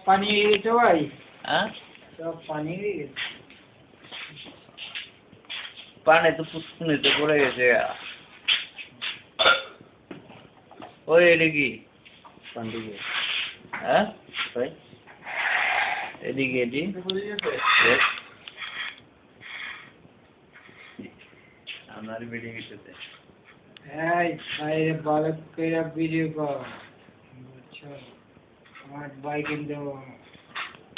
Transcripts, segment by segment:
পানি গেছে ভাই। হ্যাঁ সব পানি গেছে। পানি তো পুষ্কুনিতে পড়ে গেছে। ওই এটা কি পানি হ্যাঁ ভাই এদিকে এটি আমার ভিডিও গেছে। হ্যাঁ বাইরে ভালো করে ভিডিও কর। বুঝছো আমার ভাই কিন্তু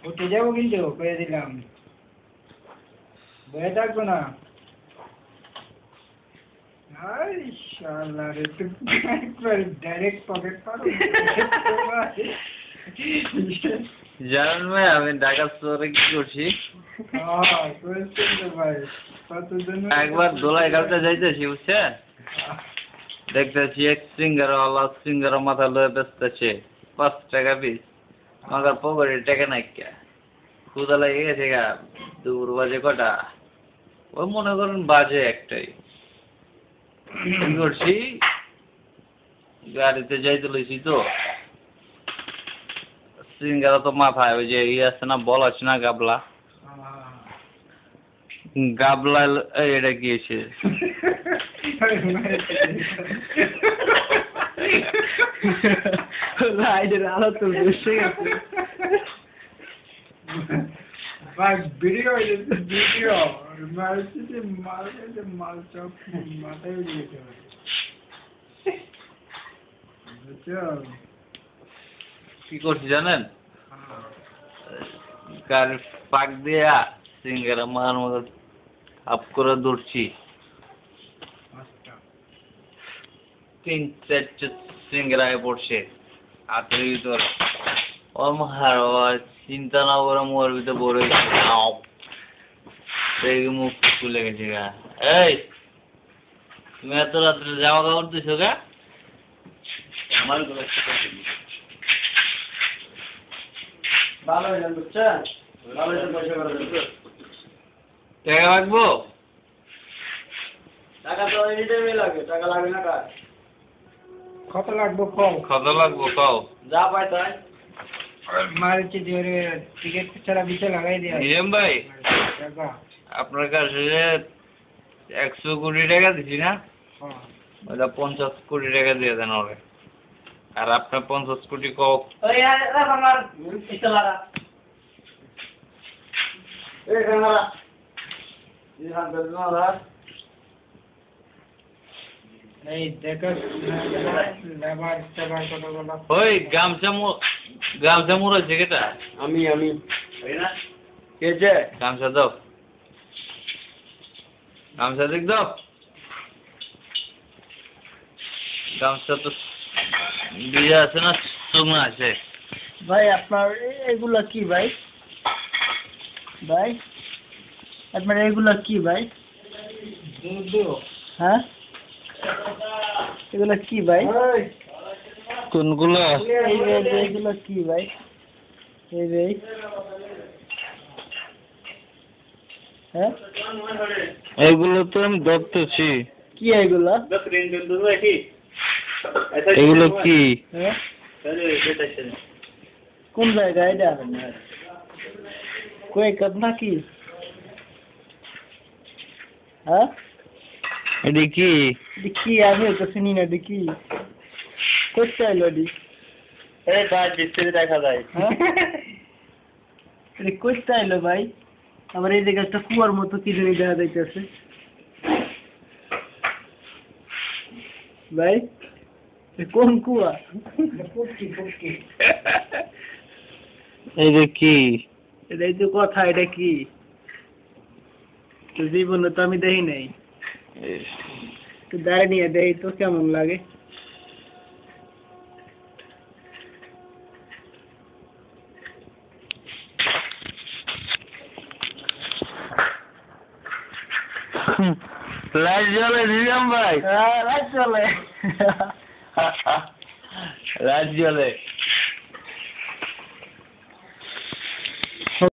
উঠে যাবো কিন্তু করে দিলাম বয়ে থাকবো না। শালা রে তুই একবার ডাইরেক্ট পকেট পারো। জানেন ভাই আমি ঢাকা শহরে কি করছি? একবার দোলাই গাড়িতে যাইতেছি বুঝছেন, দেখতেছি এক সিঙ্গার মাথা লয়ে বেচতেছে 5 টাকা পিস। আমার পকেটে টাকা নাই, ক্ষুধা লেগে গেছে গা। দুপুর বাজে কটা, ওই মনে করেন বাজে একটাই। কি করছি, গাড়িতে যাইতে লইছি তো সিঙ্গারা তো মাথায় ওই যে আছে না, বল আছে না, গাবলা গাবলা এটা গিয়েছে। রাইডের আলো তো বসে গেছে ভাই। ভিডিও ভিডিও মারছি যে মাল চপ মাথায় উঠে গেছে ভাই। বুঝছো কি করছি জানেন, গাড়ির পাক দিয়া সিঙ্গারা মার মতো আপ করে দৌড়ছি। 3-4 সিঙ্গারায় পড়ছে হাতের ভিতর। ও মার চিন্তা না করে মোর ভিতরে বড় হয়েছে, মুখ খুলে গেছে গা। এই তুমি এত রাত্রে জামা কাপড় দিছো গা? আমার ভালো হইলাম বুঝছেন, ভালো হইতে পয়সা করে দেবো। টাকা লাগবো? টাকা তো এমনিতেই লাগে, টাকা লাগে না কার? কত লাগবো কও? কত লাগবো কও? যা পাই তাই মারছি জোরে। টিকিট ছাড়া বিচে লাগাই দিয়া নিজাম ভাই, টাকা আপনার কাছে 100 কোটি টাকা দিছি না, হ্যাঁ ওটা 50 কোটি টাকা দিয়ে দেন ওরে। আর আপনার 50 কোটি কও। ওই আর আমার ইতলারা এই ক্যামেরা এই হাত ধরে এই দেখো লেবার টেবার কত বলা। ওই গামছা মুড়াচ্ছে কেটা? আমি ওই না কে যে গামছা দাও, গামছা দেখ দাও। গামছা তো ভিজা আছে না শুকনো আছে? ভাই আপনার এগুলা কি ভাই? ভাই আপনার এগুলা কি ভাই? হ্যাঁ এগুলা কি ভাই? কোনগুলো? এগুলা কি ভাই? এই ভাই হ্যাঁ এগুলো তো আমি দেখতেছি। কি এগুলা? এগুলো কি? হ্যাঁ কোন জায়গায় এটা? কই কতনা কি? হ্যাঁ এটা কি? দেখি আমি তো শুনি না। দেখি কোথায় এলো দি? এই ভাই ডিসপ্লে দেখা যায়। হ্যাঁ কোথায় এলো ভাই? আবার এই জায়গায় একটা কুয়ার মতো কি জানি দেখা যাইতেছে ভাই। কোন কুয়া? এটা কি? এটাই তো কথা। এটা কি? তো জীবনে তো আমি দেখি নাই। তো দাঁড়িয়ে নিয়ে দেখি তো কেমন লাগে। লাইট জ্বলে নিজাম ভাই? রাত চলে লাইট জ্বলে।